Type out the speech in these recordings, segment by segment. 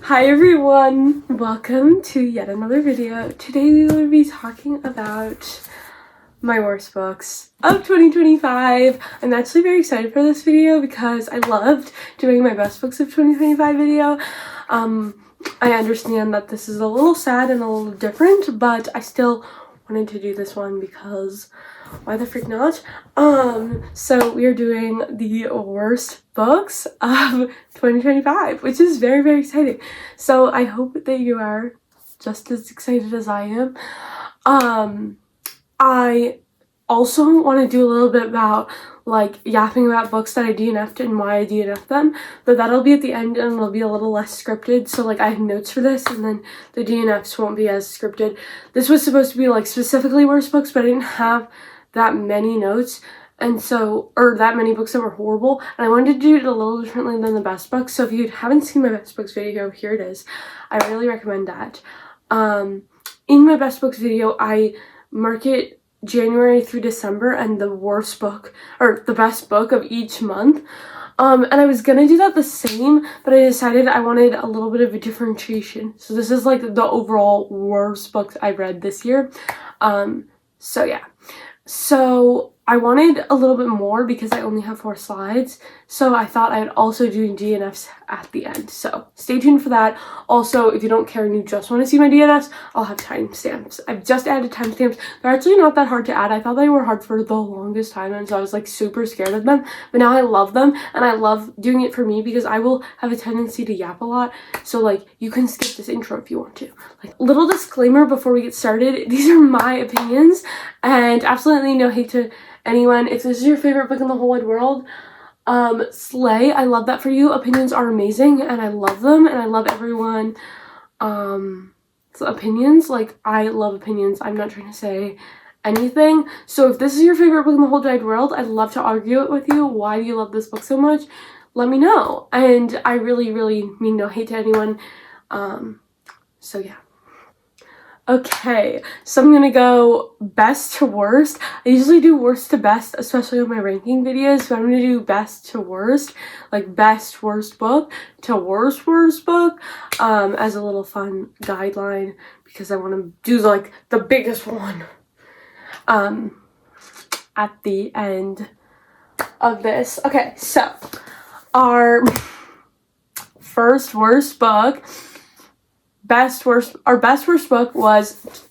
Hi everyone! Welcome to yet another video. Today we will be talking about my worst books of 2025. I'm actually very excited for this video because I loved doing my best books of 2025 video. I understand that this is a little sad and a little different, but I still wanted to do this one because why the freak not? So we are doing the worst books of 2025, which is very, very exciting. So I hope that you are just as excited as I am. I also want to do a little bit about like yapping about books that I DNF'd and why I DNF'd them, but that'll be at the end and it'll be a little less scripted. So like I have notes for this and then the DNFs won't be as scripted. This was supposed to be like specifically worst books, but I didn't have that many notes and so, or that many books that were horrible, and I wanted to do it a little differently than the best books. So if you haven't seen my best books video, here it is. I really recommend that. In my best books video, I mark it January through December and the worst book or the best book of each month. And I was gonna do that the same, but I decided I wanted a little bit of a differentiation. So this is like the overall worst books I read this year. So yeah. So I wanted a little bit more because I only have 4 slides. So I thought I'd also do DNFs at the end. So stay tuned for that. Also, if you don't care and you just want to see my DNFs, I'll have timestamps. I've just added timestamps. They're actually not that hard to add. I thought they were hard for the longest time, and so I was like super scared of them. But now I love them, and I love doing it for me because I will have a tendency to yap a lot. So like you can skip this intro if you want to. Like little disclaimer before we get started, these are my opinions and absolutely no hate to anyone. If this is your favorite book in the whole wide world, slay. I love that for you. Opinions are amazing and I love them and I love everyone. Opinions, like I love opinions. I'm not trying to say anything. So if this is your favorite book in the whole wide world, I'd love to argue it with you. Why do you love this book so much? Let me know. And I really, really mean no hate to anyone. So yeah. Okay, so I'm gonna go best to worst. I usually do worst to best, especially on my ranking videos, but I'm gonna do best to worst, like best worst book to worst book, as a little fun guideline because I want to do like the biggest one at the end of this. Okay, so our first worst book. Our best worst book was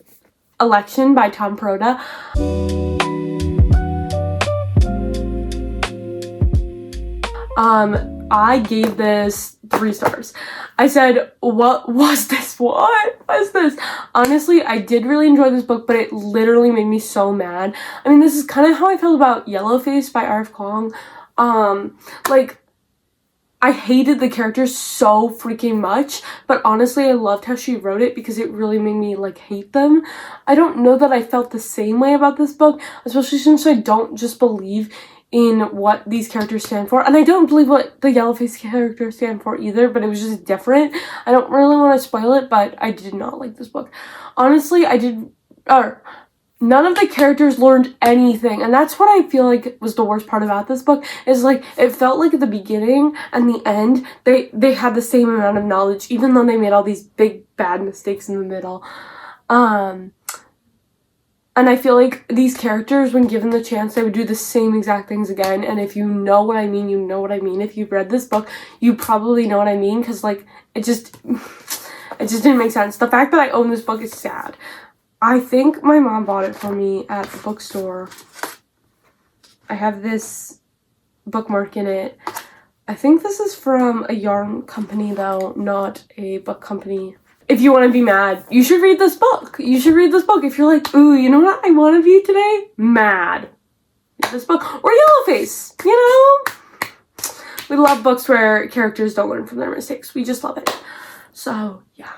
Election by Tom Perrotta. I gave this 3 stars. I said, what was this? What was this? Honestly, I did really enjoy this book, but it literally made me so mad. I mean, this is kind of how I felt about Yellowface by R.F. Kuang. Like, I hated the characters so freaking much, but honestly, I loved how she wrote it because it really made me, like, hate them. I don't know that I felt the same way about this book, especially since I don't just believe in what these characters stand for. And I don't believe what the Yellowface characters stand for either, but it was just different. I don't really want to spoil it, but I did not like this book. Honestly, none of the characters learned anything, and that's what I feel like was the worst part about this book, is like it felt like at the beginning and the end they had the same amount of knowledge, even though they made all these big bad mistakes in the middle. And I feel like these characters, when given the chance, they would do the same exact things again. And if you know what I mean, you know what I mean. If you've read this book, you probably know what I mean, because like it just didn't make sense. The fact that I own this book is sad. I think my mom bought it for me at the bookstore. I have this bookmark in it. I think this is from a yarn company though, not a book company. If you want to be mad, you should read this book. You should read this book. If you're like, ooh, you know what I want to be today? Mad. Read this book. Or Yellowface, you know? We love books where characters don't learn from their mistakes. We just love it. So, yeah.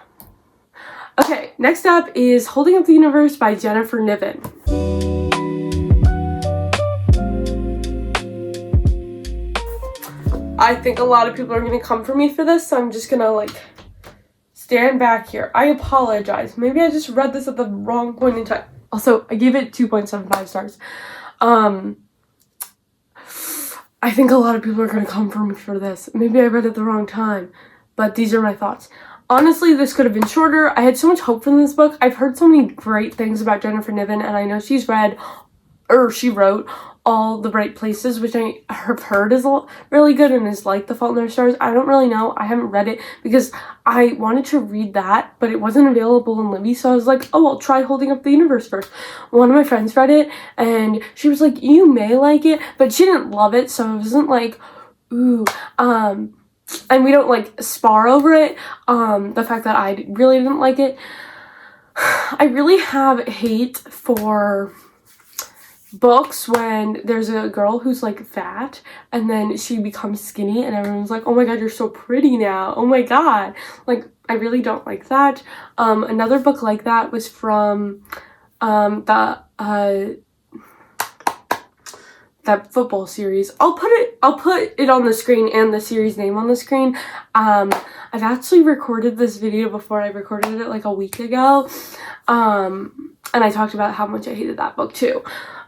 Okay, next up is Holding Up the Universe by Jennifer Niven. I think a lot of people are going to come for me for this, so I'm just going to, like, stand back here. I apologize. Maybe I just read this at the wrong point in time. Also, I gave it 2.75 stars. I think a lot of people are going to come for me for this. Maybe I read it at the wrong time, but these are my thoughts. Honestly, this could have been shorter. I had so much hope from this book. I've heard so many great things about Jennifer Niven, and I know she wrote All the Right Places, which I have heard is really good and is like The Fault in Our Stars. I don't really know. I haven't read it because I wanted to read that, but it wasn't available in Libby, so I was like, oh, I'll try Holding Up the Universe first. One of my friends read it, and she was like, you may like it, but she didn't love it, so it wasn't like, ooh, and we don't like spar over it. The fact that I really didn't like it. I really have hate for books when there's a girl who's like fat and then she becomes skinny and everyone's like, oh my god, you're so pretty now, oh my god. Like, I really don't like that. Another book like that was from that football series. I'll put it on the screen and the series name on the screen. I've actually recorded this video before. I recorded it like a week ago, and I talked about how much I hated that book too.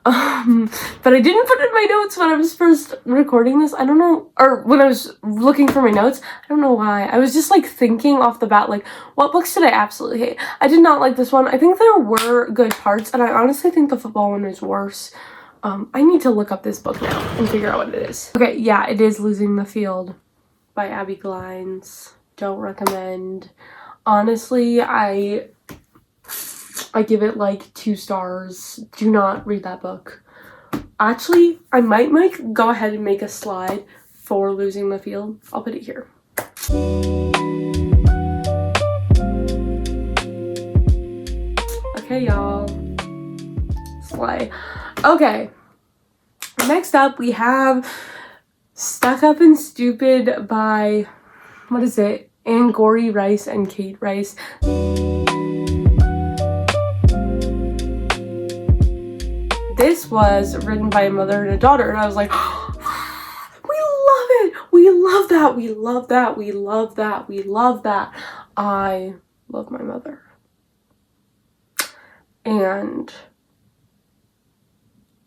But I didn't put it in my notes when I was first recording this. I don't know, or when I was looking for my notes. I don't know why. I was just like thinking off the bat, like, what books did I absolutely hate? I did not like this one. I think there were good parts, and I honestly think the football one was worse. I need to look up this book now and figure out what it is. Okay, yeah, it is Losing the Field by Abby Glines. Don't recommend. Honestly, I give it like 2 stars. Do not read that book. Actually, I might go ahead and make a slide for Losing the Field. I'll put it here. Okay, y'all. Slay. Okay. Next up, we have Stuck Up and Stupid by, what is it? Angori Rice and Kate Rice. This was written by a mother and a daughter, and I was like, we love it! We love that! We love that! We love that! We love that! I love my mother. And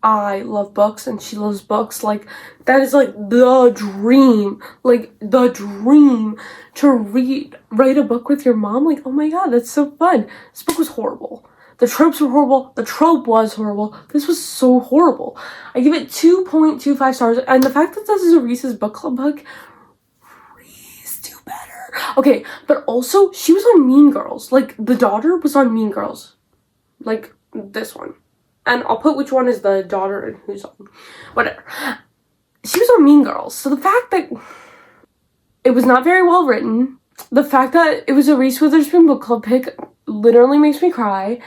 I love books and she loves books. Like, that is like the dream. Like, the dream to write a book with your mom. Like, oh my god, that's so fun. This book was horrible. The tropes were horrible. The trope was horrible. This was so horrible. I give it 2.25 stars. And the fact that this is a Reese's Book Club book, Reese, do better. Okay, but also, she was on Mean Girls. Like, the daughter was on Mean Girls. Like, this one. And I'll put which one is the daughter and who's on. Whatever. She was on Mean Girls. So the fact that it was not very well written, the fact that it was a Reese Witherspoon book club pick literally makes me cry.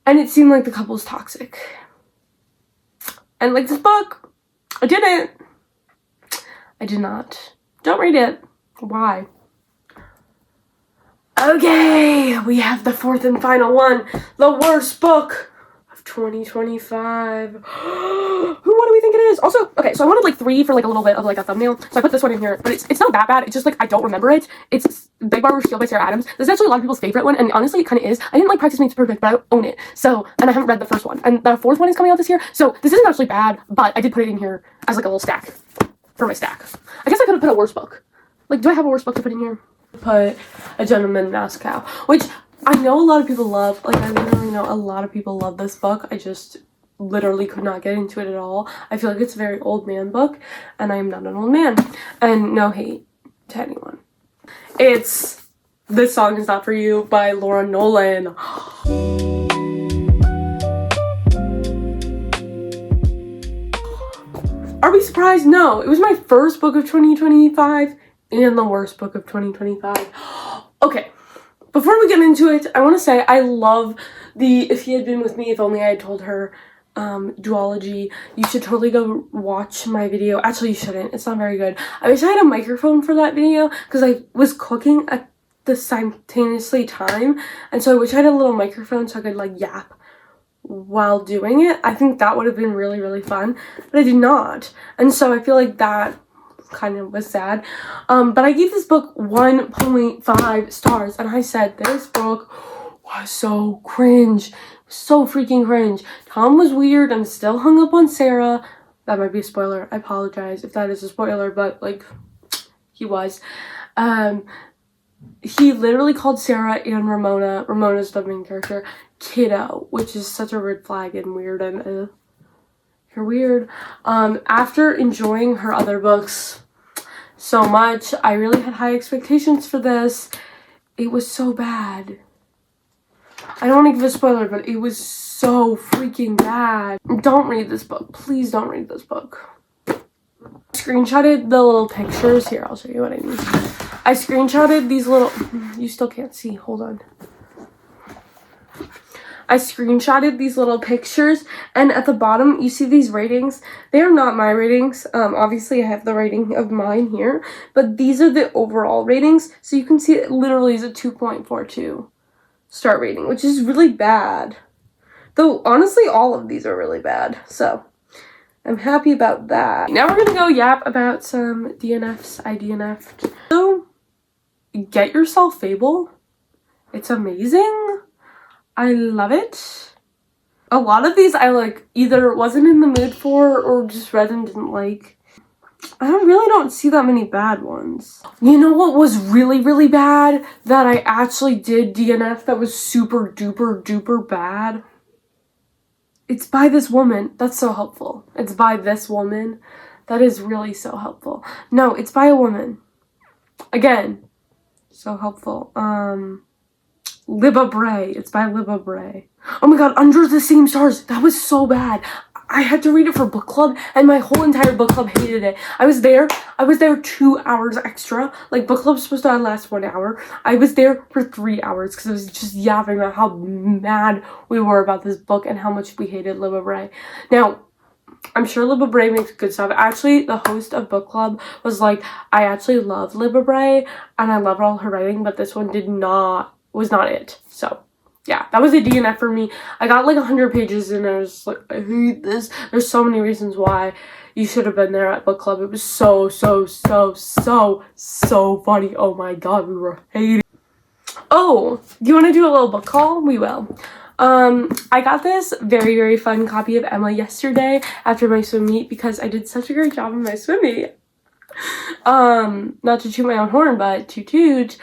And it seemed like the couple was toxic. And like this book, I didn't. I did not. Don't read it. Why? Okay, we have the 4th and final one. The worst book 2025. What do we think it is? Also, okay, so I wanted like 3 for like a little bit of like a thumbnail, so I put this one in here, but it's not that bad. It's just like I don't remember it. It's Big Barbara Shield by Sarah Adams. This is actually a lot of people's favorite one, and honestly it kind of is. I didn't like Practice Makes Perfect, but I own it. So, and I haven't read the first one, and the 4th one is coming out this year, so this isn't actually bad, but I did put it in here as like a little stack for my stack. I guess I could have put a worse book. Like, do I have a worse book to put in here? Put A Gentleman Mouse Cow, which I know a lot of people love. Like, I literally know a lot of people love this book. I just literally could not get into it at all. I feel like it's a very old man book, and I am not an old man. And no hate to anyone. It's This Song Is Not For You by Laura Nolan. Are we surprised? No. It was my first book of 2025 and the worst book of 2025. Okay. Before we get into it, I want to say I love the If He Had Been With Me, If Only I Had Told Her duology. You should totally go watch my video. Actually, you shouldn't. It's not very good. I wish I had a microphone for that video because I was cooking at the simultaneously time, and so I wish I had a little microphone so I could like yap while doing it. I think that would have been really, really fun, but I did not. And so I feel like that kind of was sad. But I gave this book 1.5 stars, and I said this book was so cringe. So freaking cringe. Tom was weird and still hung up on Sarah. That might be a spoiler. I apologize if that is a spoiler, but like, he was. he literally called Sarah and Ramona's the main character, kiddo, which is such a red flag and weird, and you're weird. After enjoying her other books so much, I really had high expectations for this. It was so bad. I don't want to give a spoiler, but it was so freaking bad. Don't read this book. Please don't read this book. I screenshotted the little pictures. Here, I'll show you what I mean. I screenshotted these little... You still can't see. Hold on. I screenshotted these little pictures, and at the bottom, you see these ratings. They are not my ratings. Obviously, I have the rating of mine here, but these are the overall ratings. So you can see it literally is a 2.42 star rating, which is really bad. Though, honestly, all of these are really bad. So, I'm happy about that. Now we're gonna go yap about some DNFs. I DNF'd. So, get yourself Fable. It's amazing. I love it. A lot of these I like either wasn't in the mood for or just read and didn't like. I don't see that many bad ones. You know what was really, really bad that I actually did DNF that was super duper duper bad? It's by this woman. That's so helpful. It's by this woman. That is really so helpful. No, it's by a woman. Again, so helpful. Libba Bray. It's by Libba Bray. Oh my god, Under the Same Stars. That was so bad. I had to read it for book club, and my whole entire book club hated it. I was there 2 hours extra. Like, book club's supposed to last 1 hour. I was there for 3 hours because I was just yapping about how mad we were about this book and how much we hated Libba Bray. Now, I'm sure Libba Bray makes good stuff. Actually, the host of book club was like, I actually love Libba Bray, and I love all her writing, but this one was not it. So, yeah, that was a DNF for me. I got like 100 pages and I was like, I hate this. There's so many reasons why you should have been there at book club. It was so funny. Oh my god, we were hating. Oh, do you want to do a little book haul? We will. I got this very, very fun copy of Emma yesterday after my swim meet because I did such a great job in my swim meet. Not to toot my own horn, but toot toot.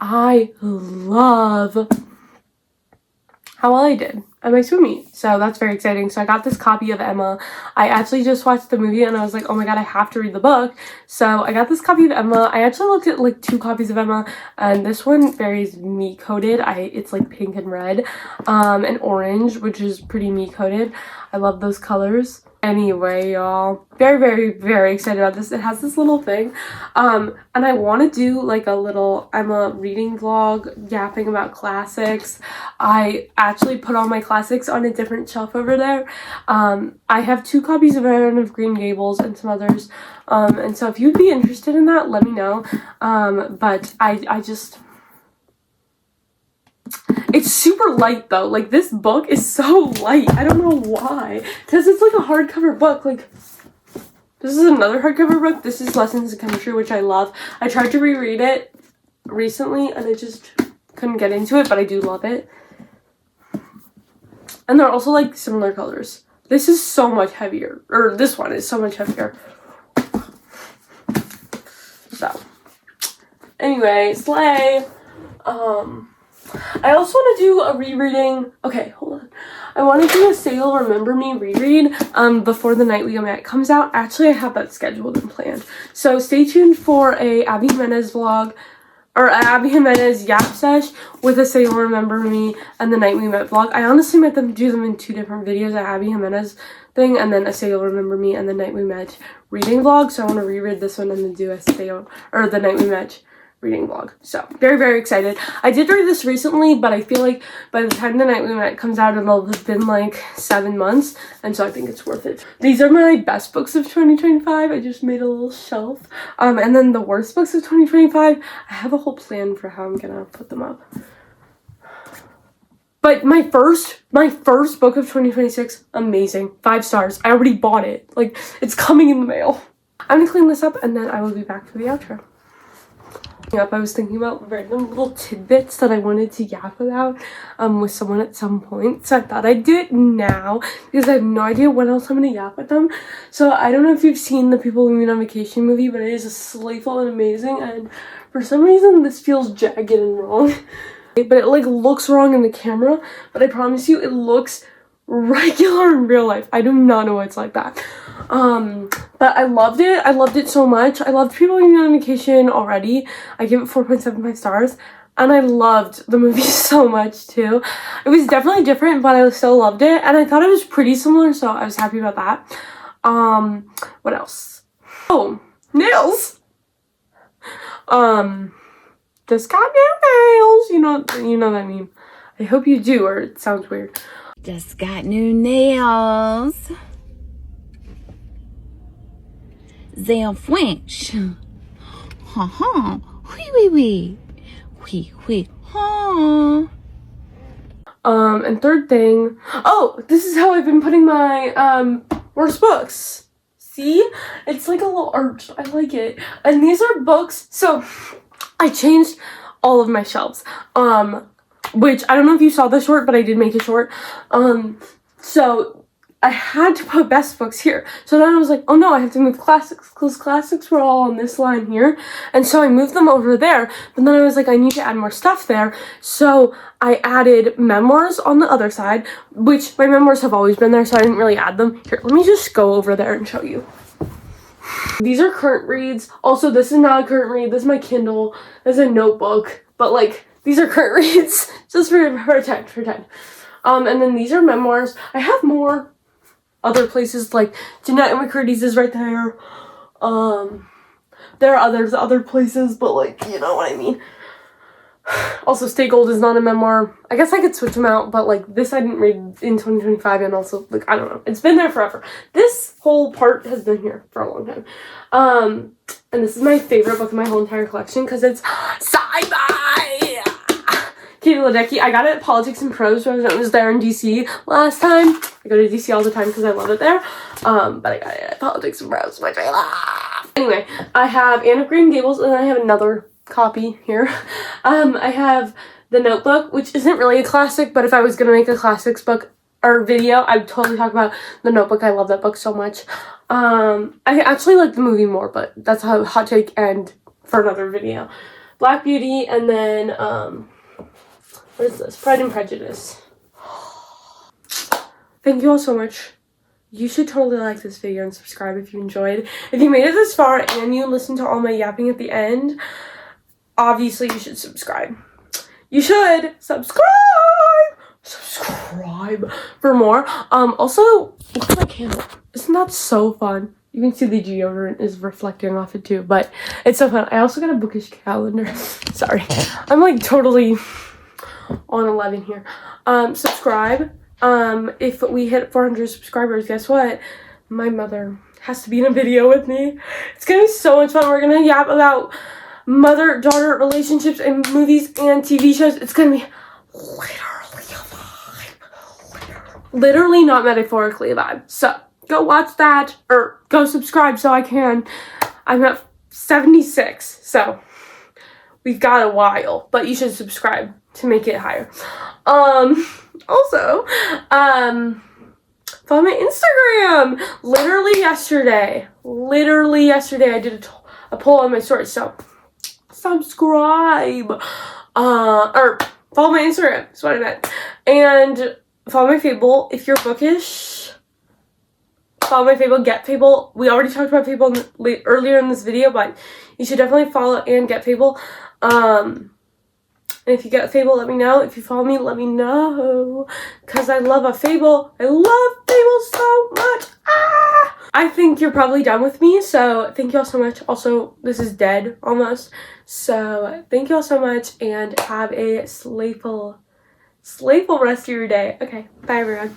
I love how well I did at my swim meet. So that's very exciting. So I got this copy of Emma. I actually just watched the movie and I was like, oh my god, I have to read the book. So I got this copy of Emma. I actually looked at like 2 copies of Emma, and this one varies me coded. It's like pink and red, and orange, which is pretty me coded. I love those colors. Anyway, y'all, very, very, very excited about this. It has this little thing, and I want to do like a little Emma reading vlog, yapping about classics. I actually put all my classics on a different shelf over there. I have 2 copies of Anne of Green Gables and some others, and so if you'd be interested in that, let me know. But I just... It's super light though. Like, this book is so light. I don't know why. Because it's like a hardcover book. Like, this is another hardcover book. This is Lessons in Chemistry, which I love. I tried to reread it recently and I just couldn't get into it, but I do love it. And they're also like similar colors. This is so much heavier. Or this one is so much heavier. So, anyway, slay. I also want to do a rereading. Okay, hold on. I want to do a Say You'll Remember Me reread before The Night We Met comes out. Actually, I have that scheduled and planned. So stay tuned for a Abby Jimenez vlog, or Abby Jimenez yap sesh with a Say You'll Remember Me and The Night We Met vlog. I honestly might do them in 2 different videos, an Abby Jimenez thing and then a Say You'll Remember Me and The Night We Met reading vlog. So I want to reread this one and then do a The Night We Met reading vlog. So very, very excited. I did read this recently, but I feel like by the time The Night We Met comes out, it'll have been like 7 months, and so I think it's worth it. These are my best books of 2025. I just made a little shelf. And then the worst books of 2025, I have a whole plan for how I'm gonna put them up. But my first book of 2026, amazing. 5 stars. I already bought it. Like, it's coming in the mail. I'm gonna clean this up and then I will be back for the outro. I was thinking about random little tidbits that I wanted to yap about with someone at some point, so I thought I'd do it now because I have no idea when else I'm gonna yap with them. So I don't know if you've seen the People We Meet on Vacation movie, but it is delightful and amazing and For some reason, this feels jagged and wrong. But it like looks wrong in the camera, but I promise you it looks regular in real life. I do not know why it's like that. But I loved it. I loved it so much. I loved People Being on Vacation already. I give it 4.75 stars. And I loved the movie so much too. It was definitely different, but I still loved it. And I thought it was pretty similar, so I was happy about that. What else? Oh, nails! Just got new nails. You know that meme. I hope you do, or it sounds weird. Just got new nails. They're French. Ha ha. Wee wee wee. Wee wee ha. And third thing. Oh, this is how I've been putting my worst books. See? It's like a little arch. I like it. And these are books. So I changed all of my shelves. Which I don't know if you saw the short, but I did make it short. So I had to put best books here. So then I was like, oh no, I have to move classics, because classics were all on this line here. And so I moved them over there. But then I was like, I need to add more stuff there. So I added memoirs on the other side, which my memoirs have always been there, so I didn't really add them. Here, let me just go over there and show you. These are current reads. Also, this is not a current read. This is my Kindle. This is a notebook. But like, these are current reads. Just for pretend. And then these are memoirs. I have more other places, like Jeanette and McCurdy's is right there. There are other places, but like, you know what I mean. Also, Stay Gold is not a memoir. I guess I could switch them out, but like this I didn't read in 2025, and also like I don't know. It's been there forever. This whole part has been here for a long time. And this is my favorite book in my whole entire collection because it's sci-fi. Katie Ledecky. I got it at Politics and Prose when I was there in DC last time. I go to DC all the time because I love it there. But I got it at Politics and Prose, which I love. Anyway, I have Anne of Green Gables, and I have another copy here. I have The Notebook, which isn't really a classic, but if I was gonna make a classics book or video, I'd totally talk about The Notebook. I love that book so much. I actually like the movie more, but that's a hot take and for another video. Black Beauty, and then what is this? Pride and Prejudice. Thank you all so much. You should totally like this video and subscribe if you enjoyed. If you made it this far and you listened to all my yapping at the end, obviously you should subscribe. You should subscribe for more. Also, look at my candle. Isn't that so fun? You can see the deodorant is reflecting off it too, but it's so fun. I also got a bookish calendar. Sorry, I'm like totally on 11 here. Subscribe. If we hit 400 subscribers, guess what? My mother has to be in a video with me. It's gonna be so much fun. We're gonna yap about mother-daughter relationships and movies and TV shows. It's gonna be literally a vibe. Literally, not metaphorically a vibe. So go watch that, or go subscribe so I can. I'm at 76, so we've got a while, but you should subscribe to make it higher. Also, follow my Instagram. Literally yesterday, I did a poll on my story, so subscribe. Or follow my Instagram, that's what I meant. And follow my Fable. If you're bookish, follow my Fable, get Fable. We already talked about Fable earlier in this video, but you should definitely follow and get Fable. And if you get a Fable, let me know. If you follow me, let me know. Because I love a Fable. I love Fable so much. Ah! I think you're probably done with me, so thank you all so much. Also, this is dead almost. So thank you all so much, and have a slayful rest of your day. Okay, bye everyone.